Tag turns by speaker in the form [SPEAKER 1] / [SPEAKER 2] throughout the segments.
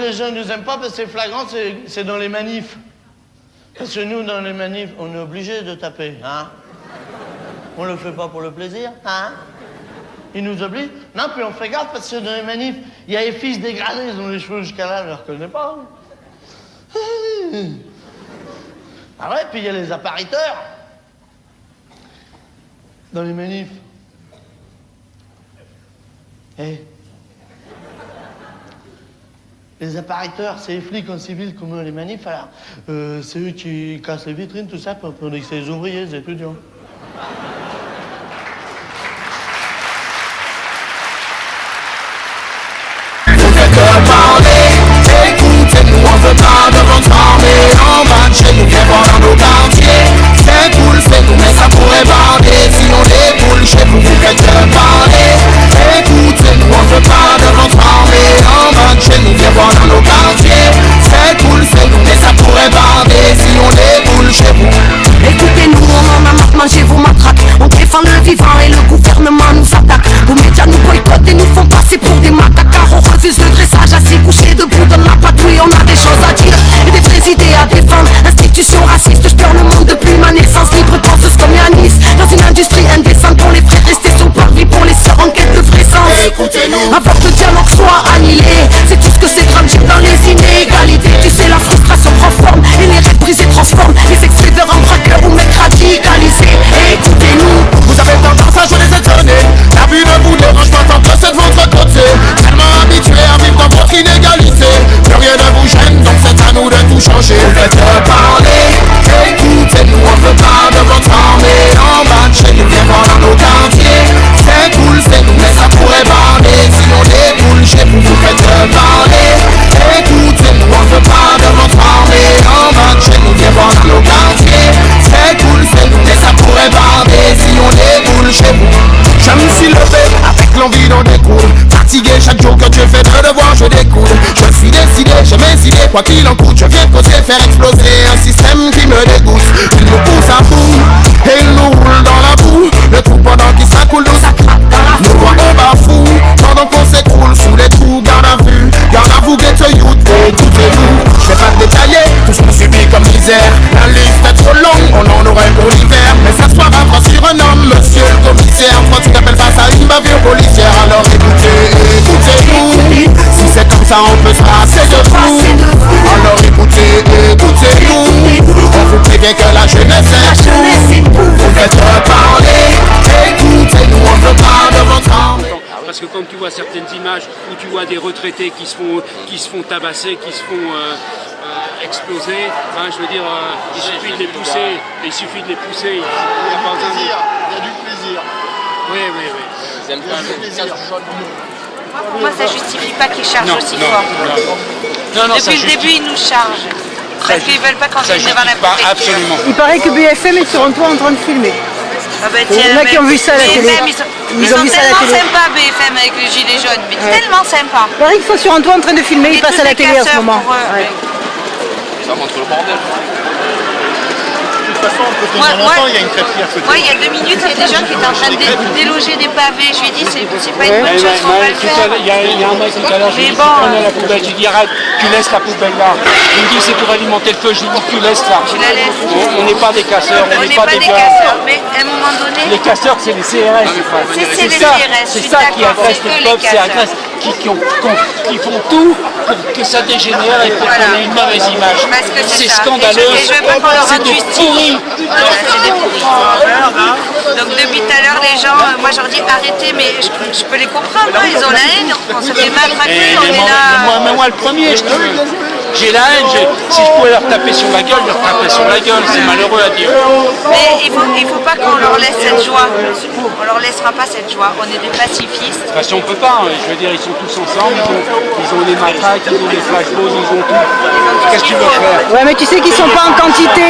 [SPEAKER 1] les jeunes nous aiment pas parce que c'est flagrant, c'est dans les manifs. Parce que nous, dans les manifs, on est obligé de taper, hein. On le fait pas pour le plaisir, hein. Ils nous obligent. Non, puis on fait gaffe parce que dans les manifs, il y a les fils dégradés, ils ont les cheveux jusqu'à là, je les reconnais pas. Ah ouais, puis il y a les appariteurs. Dans les manifs. Eh. Les appariteurs, c'est les flics en civil comme dans les manifs, alors. C'est eux qui cassent les vitrines, tout ça, pour que c'est les ouvriers, les étudiants.
[SPEAKER 2] Écoutez-nous, on veut pas de votre armée en bas de chez nous, viens voir dans nos quartiers. C'est cool, c'est nous, mais ça pourrait bander. Si on déboule chez vous, vous faites que parler. Écoutez-nous, on veut pas de votre armée en bas de chez nous, viens voir dans nos quartiers. C'est cool, c'est nous, mais ça pourrait bander. Si on déboule chez vous.
[SPEAKER 3] Écoutez-nous, on en a marre, mangez vos matraques. On défend le vivant et le gouvernement nous attaque. Vos médias nous boycottent et nous font passer pour des macaques. Car on refuse le dressage, assis couché debout dans la patrouille. On a des choses à dire et des vraies idées à défendre. Institution raciste, je pleure le monde depuis ma naissance. Libre penseuse comme Yanis, dans une industrie indécente. Pour les frères restés sur le parvis, pour les sœurs en quête de vrai sens.
[SPEAKER 2] Écoutez-nous,
[SPEAKER 3] avant que le dialogue soit annihilé, c'est tout ce que c'est grandir dans les inégalités. Tu sais, la frustration prend forme et les rêves brisés transforment les extrémeurs en braqueurs ou mecs radicalisés. Écoutez-nous,
[SPEAKER 2] vous avez tendance à jouer les étonnés. La vue ne vous dérange pas tant que c'est de votre côté. Tellement habitué à vivre dans votre inégalité. Plus rien ne vous gêne, donc c'est à nous de tout changer. Vous faites parler, écoutez-nous, on veut pas de votre armée en bas de chez nous, viens voir dans nos quartiers. C'est cool, c'est nous, mais ça pourrait bander. Si on déboule chez vous, vous faites parler. Écoutez-nous, on veut pas de votre armée en bas de chez nous, viens voir dans nos quartiers. C'est cool, c'est nous, mais ça pourrait bander. Si on déboule chez vous. Je me suis levé avec l'envie d'en découle. Fatigué chaque jour que Dieu fait de devoir, je découle. Je suis décidé, j'ai mes idées, quoi qu'il en coûte. Je viens causer, faire exploser un système qui me dégoûte. Il nous pousse à bout et il nous roule dans la boue. Le tout pendant qu'il s'accoule d'eau, ça craque dans la foule. Nous voit on bafoue pendant qu'on s'écroule sous les trous. Garde à vue, get a youth. Écoutez-nous, je vais pas détailler tout ce qu'on subit comme misère. La liste est trop longue, on en aurait pour l'hiver. Mais ça soit rapport sur un homme, monsieur le commissaire. Quand tu t'appelles face à une bavure policière, alors écoutez-nous. Si c'est comme ça, on peut se passer de vous. Alors écoutez-nous. On vous prévient que la jeunesse est vous. Vous faites parler, écoutez-nous, on veut pas de votre arme.
[SPEAKER 4] Parce que quand tu vois certaines images où tu vois des retraités qui se font tabasser, qui se font exploser, hein, je veux dire, il suffit de les pousser, il n'y a pas besoin de...
[SPEAKER 5] Il y a du plaisir.
[SPEAKER 4] Oui.
[SPEAKER 5] Il y a du plaisir.
[SPEAKER 6] Pour moi, ça ne justifie pas qu'ils chargent aussi fort.
[SPEAKER 4] Non,
[SPEAKER 6] depuis le début, ils nous chargent. Parce qu'ils ne veulent pas qu'on vienne devant la préfecture.
[SPEAKER 4] Absolument.
[SPEAKER 7] Il paraît que BFM est sur un toit en train de filmer.
[SPEAKER 6] Ah bah
[SPEAKER 7] Il y en a qui ont vu ça à la télé.
[SPEAKER 6] Ils sont tellement sympas, BFM, avec les gilets jaunes. Mais tellement sympas.
[SPEAKER 7] Il paraît qu'ils sont sur un toit en train de filmer. Ils passent à la télé en ce moment.
[SPEAKER 5] Ça montre le bordel. De toute façon, on peut tenir longtemps, il y a une crêperie à côté.
[SPEAKER 6] Moi, il y a 2 minutes, il y a des gens qui étaient en train de déloger des pavés. Je lui ai dit, c'est pas une bonne chose, on va le faire.
[SPEAKER 4] Il y a un mec tout à l'heure, je lui ai dit, prenez la poubelle. Je lui ai dit, arrête, tu laisses la poubelle là. Il me dit, c'est pour alimenter le feu. Je lui ai dit, tu laisses là.
[SPEAKER 6] Tu la laisses.
[SPEAKER 4] On n'est pas des casseurs, on n'est pas des
[SPEAKER 6] casseurs. Mais à un moment donné.
[SPEAKER 4] Les casseurs, c'est les CRS.
[SPEAKER 6] C'est les CRS.
[SPEAKER 4] C'est ça qui agresse le peuple, c'est agresse. Qui font tout pour que ça dégénère et pour qu'on ait une mauvaise image. C'est scandaleux, c'est des pourris.
[SPEAKER 6] Donc depuis tout à l'heure, les gens, moi je leur dis arrêtez, mais je peux les comprendre, hein, ils ont la haine, on se fait matraquer, on est là.
[SPEAKER 4] Mais moi le premier, je te veux. J'ai la haine, si je pouvais leur taper sur la gueule, je leur taperais sur la gueule, c'est malheureux à dire.
[SPEAKER 6] Mais il faut pas qu'on leur laisse cette joie, on leur laissera pas cette joie, on est des pacifistes.
[SPEAKER 4] De toute façon on peut pas, hein. Je veux dire, ils sont tous ensemble, ils ont des matraques, ils ont des flashballs, ils ont tout. Qu'est-ce que tu veux faire?
[SPEAKER 7] Ouais, mais tu sais qu'ils sont pas en quantité,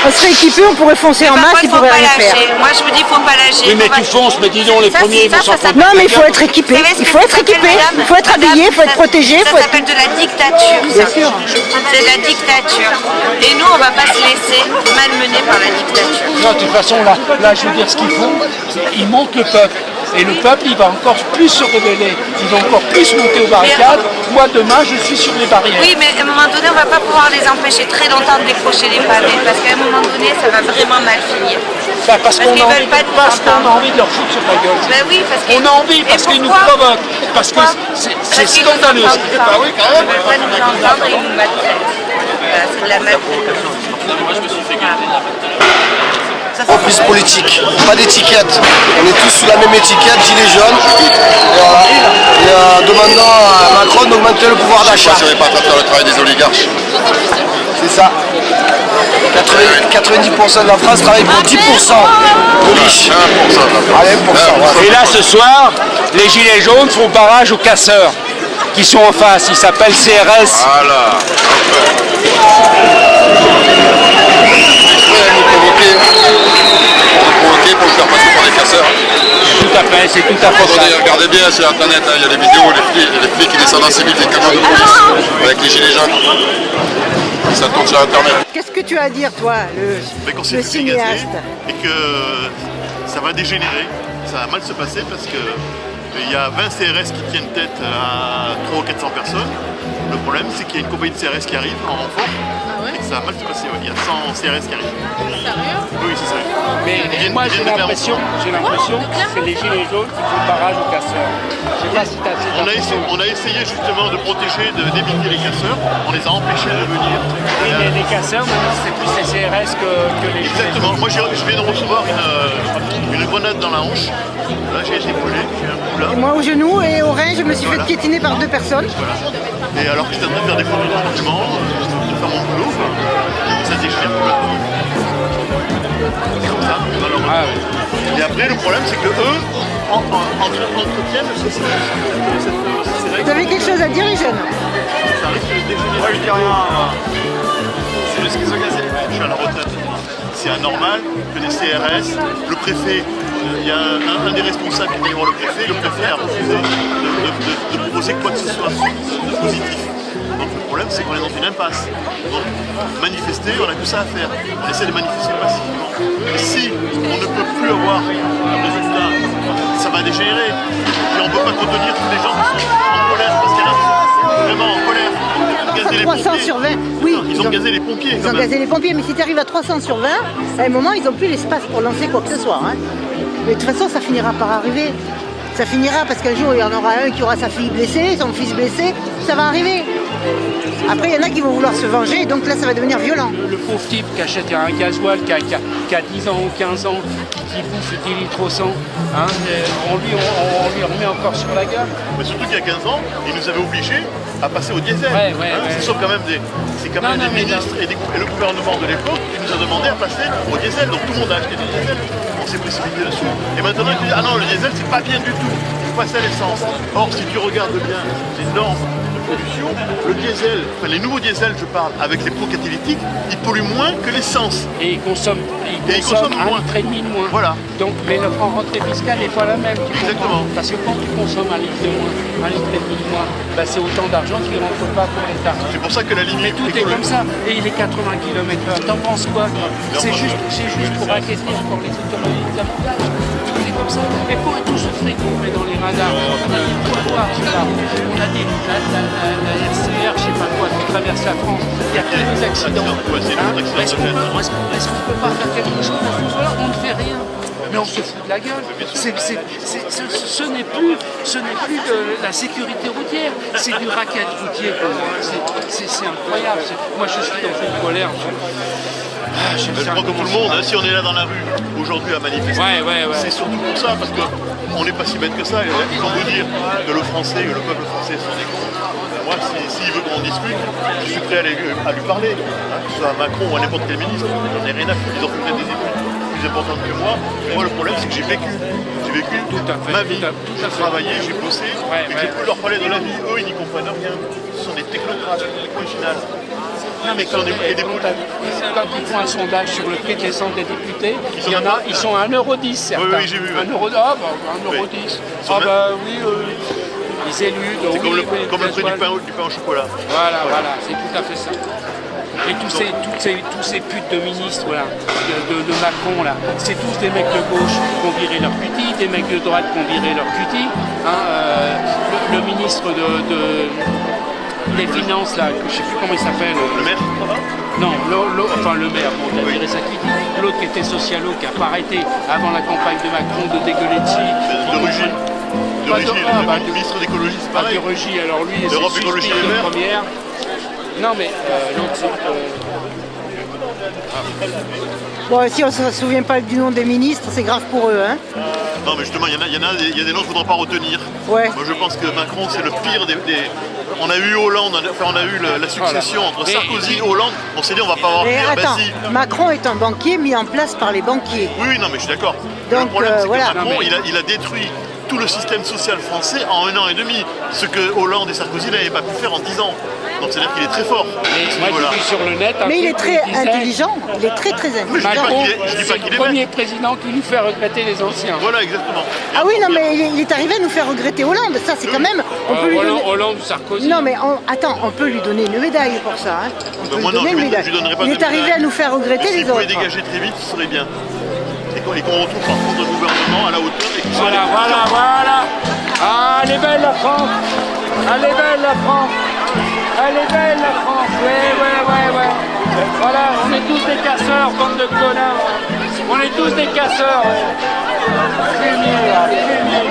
[SPEAKER 7] On serait équipés, on pourrait foncer en masse, ils pourraient rien faire.
[SPEAKER 6] Moi je me dis, il faut pas lâcher.
[SPEAKER 4] Oui, mais tu fonces, mais dis donc, les premiers ils vont s'en prendre.
[SPEAKER 7] Non, mais il faut être équipé, il faut être habillé, il faut être protégé.
[SPEAKER 6] Ça s'appelle de la dictature.
[SPEAKER 7] Bien sûr.
[SPEAKER 6] C'est la dictature. Et nous, on va pas se laisser malmener par la dictature.
[SPEAKER 4] Non, de toute façon, là, je veux dire, ce qu'ils font, ils montent le peuple. Et le peuple, il va encore plus se rebeller, il va encore plus monter aux barricades. Moi, demain, je suis sur les barrières.
[SPEAKER 6] Oui, mais à un moment donné, on ne va pas pouvoir les empêcher très longtemps de décrocher les pavés, parce qu'à un moment donné, ça va vraiment mal finir.
[SPEAKER 4] Parce qu'on
[SPEAKER 6] qu'ils
[SPEAKER 4] a,
[SPEAKER 6] veulent pas nous entendre.
[SPEAKER 4] envie de leur foutre sur la gueule.
[SPEAKER 6] Ben oui, parce
[SPEAKER 4] On a envie, parce qu'ils nous provoquent, parce que c'est scandaleux.
[SPEAKER 6] Bah oui, quand même. Ils ne veulent pas nous entendre et ils nous maltraitent. Voilà, c'est de la maltraitance. Moi, je me suis fait garder la
[SPEAKER 8] Office politique, pas d'étiquette. On est tous sous la même étiquette, gilets jaunes. Et voilà. Et demandant à Macron d'augmenter le pouvoir d'achat.
[SPEAKER 5] Je ne pas en train de faire le travail des oligarches.
[SPEAKER 8] C'est ça. 90% de la France travaille pour 10% de riches.
[SPEAKER 5] 1% de la
[SPEAKER 8] Allez, 1%.
[SPEAKER 4] Et là, ce soir, les gilets jaunes font barrage aux casseurs qui sont en face. Ils s'appellent CRS.
[SPEAKER 5] Voilà. Pour le faire passer pour des casseurs.
[SPEAKER 4] Tout à fait, c'est tout à fait ça.
[SPEAKER 5] Regardez bien sur internet, il y a des vidéos, les flics qui descendent en civil des camions de police avec les gilets jaunes. Ça tourne sur internet.
[SPEAKER 7] Qu'est-ce que tu as à dire, toi, le cinéaste?
[SPEAKER 9] Et que ça va dégénérer, ça va mal se passer parce que il y a 20 CRS qui tiennent tête à 300 ou 400 personnes. Le problème, c'est qu'il y a une compagnie de CRS qui arrive en renfort et que ça va mal se passer. Ouais. Il y a 100 CRS qui arrivent. Sérieux? Oui, c'est sérieux.
[SPEAKER 4] Mais moi, j'ai l'impression que c'est les gilets jaunes qui font barrage aux casseurs. Je sais pas si tu as
[SPEAKER 9] on a essayé justement de protéger, d'éviter les casseurs. On les a empêchés de venir.
[SPEAKER 4] Oui, mais les casseurs, maintenant, c'est plus les CRS que les gilets jaunes.
[SPEAKER 9] Exactement. Moi, je viens de recevoir une grenade dans la hanche. Là, j'ai été brûlé, j'ai un coup là.
[SPEAKER 7] Et moi au genou et au rein, je me suis fait piétiner par 2 personnes.
[SPEAKER 9] Voilà. Et alors que j'étais en train de faire des photos de tranquillement, de faire mon boulot, ça dégénère complètement. C'est comme ça, malheureusement.
[SPEAKER 4] Ah, oui.
[SPEAKER 9] Et après, le problème, c'est que eux entretiennent cette règle.
[SPEAKER 7] Vous avez quelque chose à dire, les jeunes?
[SPEAKER 9] Ça risque de dégénérer. Moi, je dis rien. C'est le schizogazé. Je suis à la retraite. C'est anormal que les CRS, le préfet, il y a un des responsables qui va y voir le préfet a refusé de proposer quoi que ce soit de positif. Donc le problème, c'est qu'on est dans une impasse. Donc manifester, on n'a que ça à faire. On essaie de manifester massivement. Et si on ne peut plus avoir un résultat, ça va dégénérer. Et on ne peut pas contenir tous les gens qui sont en colère, parce qu'il y en a vraiment en colère. Ils ont gazé les
[SPEAKER 7] 300
[SPEAKER 9] pompiers.
[SPEAKER 7] sur 20, oui.
[SPEAKER 9] Ils ont gazé les pompiers.
[SPEAKER 7] Ils ont gazé les pompiers, mais si tu arrives à 300 sur 20, à un moment, ils n'ont plus l'espace pour lancer quoi que ce soit. Hein. Mais de toute façon, ça finira par arriver. Ça finira parce qu'un jour, il y en aura un qui aura sa fille blessée, son fils blessé. Ça va arriver. Après, il y en a qui vont vouloir se venger, donc là, ça va devenir violent.
[SPEAKER 4] Le pauvre type qui achète un gasoil qui a 10 ans ou 15 ans, qui bouffe 10 litres au 100, hein, on lui remet encore sur la gueule.
[SPEAKER 9] Mais surtout qu'il y a 15 ans, ils nous avaient obligés à passer au diesel. Ce sont quand même des ministres et le gouvernement de l'époque qui nous a demandé à passer au diesel. Donc tout le monde a acheté du diesel. On s'est précipité dessus. Et maintenant, ils disent ah non, le diesel, c'est pas bien du tout. Il faut passer à l'essence. Or, si tu regardes bien les normes de pollution, le diesel, enfin les nouveaux diesels, je parle, avec les pots catalytiques, ils polluent moins que l'essence.
[SPEAKER 4] Et ils consomment
[SPEAKER 9] moins.
[SPEAKER 4] 1,5 litre de moins.
[SPEAKER 9] Voilà.
[SPEAKER 4] Donc, mais notre rentrée fiscale n'est pas la même.
[SPEAKER 9] Exactement.
[SPEAKER 4] Parce que quand tu consommes 1,5 litre de moins, 1,5 litre de moins, bah, c'est autant d'argent qui ne rentre pas pour l'État.
[SPEAKER 9] C'est pour ça que la limite.
[SPEAKER 4] Mais tout est comme ça. Et il est 80 km/h. T'en penses quoi? C'est juste pour inquiéter encore les autorités d'avantage. C'est comme ça. Et pour tout ce fric qu'on met dans les radars, on a des poids noirs, on a des la RCR, je sais pas quoi, qui traverse la France. Il y a que des accidents. Est-ce qu'on ne peut pas faire quelque chose à ce moment-là? On ne fait rien. Mais on se fout de la gueule. Ce n'est plus de la sécurité routière, c'est du racket routier. C'est incroyable. Moi, je suis dans une colère.
[SPEAKER 9] Je crois que tout le monde, hein, si on est là dans la rue aujourd'hui à manifester, c'est surtout pour ça, parce qu'on n'est pas si bête que ça. Ils vont vous dire que le français, que le peuple français sont des cons. Moi, s'il veut qu'on discute, je suis prêt à lui parler, hein, que ce soit Macron ou à n'importe quel ministre. J'en ai rien à foutre, ils ont fait des études plus importantes que moi. Moi, le problème, c'est que j'ai vécu ma vie, j'ai travaillé, j'ai bossé, et j'ai pu leur parler de la vie. Eux, ils n'y comprennent rien. Ce sont des technocrates, originales.
[SPEAKER 4] Non, mais quand ils font un sondage sur le prix de l'essence des députés, il y en a, ils sont à 1,10 €, certains.
[SPEAKER 9] Oui, j'ai vu.
[SPEAKER 4] 1,10 €. Ah, bah, 1,10 €. Ah, bah oui, les élus.
[SPEAKER 9] C'est comme le prix du pain au chocolat.
[SPEAKER 4] Voilà, c'est tout à fait ça. Et tous ces putes de ministres là, de Macron là, c'est tous des mecs de gauche qui ont viré leur cutie, des mecs de droite qui ont viré leur cutie. Le ministre des Finances là, je sais plus comment il s'appelle.
[SPEAKER 9] Le maire?
[SPEAKER 4] Non, enfin le maire, bon, il a viré sa cutie. L'autre qui était socialo, qui n'a pas arrêté avant la campagne de Macron de dégueuler dessus.
[SPEAKER 9] De Rugy. Le ministre d'écologie, c'est pareil.
[SPEAKER 4] De Rugy, alors lui, c'est
[SPEAKER 9] L'Europe Écologie Les Verts.
[SPEAKER 4] première. Non mais l'autre
[SPEAKER 7] Bon, si on ne se souvient pas du nom des ministres, c'est grave pour eux, hein.
[SPEAKER 9] Non mais justement, il y a des noms qu'il ne faudra pas retenir.
[SPEAKER 7] Ouais.
[SPEAKER 9] Moi je pense que Macron c'est le pire des... On a eu Hollande, on a eu la succession entre Sarkozy et Hollande. On s'est dit on va pas avoir
[SPEAKER 7] Et
[SPEAKER 9] pire.
[SPEAKER 7] attends,
[SPEAKER 9] Ben si.
[SPEAKER 7] Macron est un banquier mis en place par les banquiers.
[SPEAKER 9] Oui, non mais je suis d'accord.
[SPEAKER 7] Donc,
[SPEAKER 9] Le problème c'est que
[SPEAKER 7] voilà.
[SPEAKER 9] Macron il a détruit tout le système social français en 1 an et demi. Ce que Hollande et Sarkozy n'avaient pas pu faire en 10 ans. Donc c'est-à-dire qu'il est très fort.
[SPEAKER 4] moi j'ai vu sur le net
[SPEAKER 7] Mais il est très intelligent, il est très intelligent.
[SPEAKER 4] Macron,
[SPEAKER 9] je dis pas
[SPEAKER 4] c'est
[SPEAKER 9] qu'il
[SPEAKER 4] le
[SPEAKER 9] est
[SPEAKER 4] premier président qui nous fait regretter les anciens.
[SPEAKER 9] Voilà, exactement.
[SPEAKER 7] Ah oui, non, mais il est arrivé à nous faire regretter Hollande. Ça, c'est quand même. On peut lui donner...
[SPEAKER 4] Hollande, Sarkozy.
[SPEAKER 7] Non, mais attends, on peut lui donner une médaille pour ça. Hein. On peut
[SPEAKER 9] Moi
[SPEAKER 7] lui
[SPEAKER 9] non,
[SPEAKER 7] donner une médaille.
[SPEAKER 9] je lui donnerai pas
[SPEAKER 7] Il
[SPEAKER 9] de
[SPEAKER 7] est arrivé
[SPEAKER 9] médaille.
[SPEAKER 7] à nous faire regretter les
[SPEAKER 9] S'il pouvait
[SPEAKER 7] autres.
[SPEAKER 9] dégager très vite, ce serait bien. Et qu'on retrouve par contre un gouvernement à la hauteur et qui soit
[SPEAKER 4] Voilà. Ah, elle est belle la France. Elle est belle la France. Elle est belle la France. Ouais. Voilà, on est tous des casseurs, bande de connards. On est tous des casseurs. Fumier, là, fumier.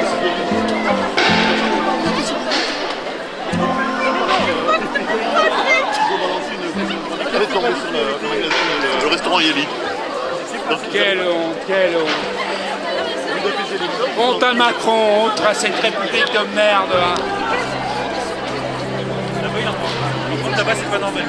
[SPEAKER 9] Elle est tombée sur le magasin, le restaurant Yeli.
[SPEAKER 4] Quelle honte. Honte à Macron, honte à cette république de merde. Hein.
[SPEAKER 9] Là-bas, c'est pas normal.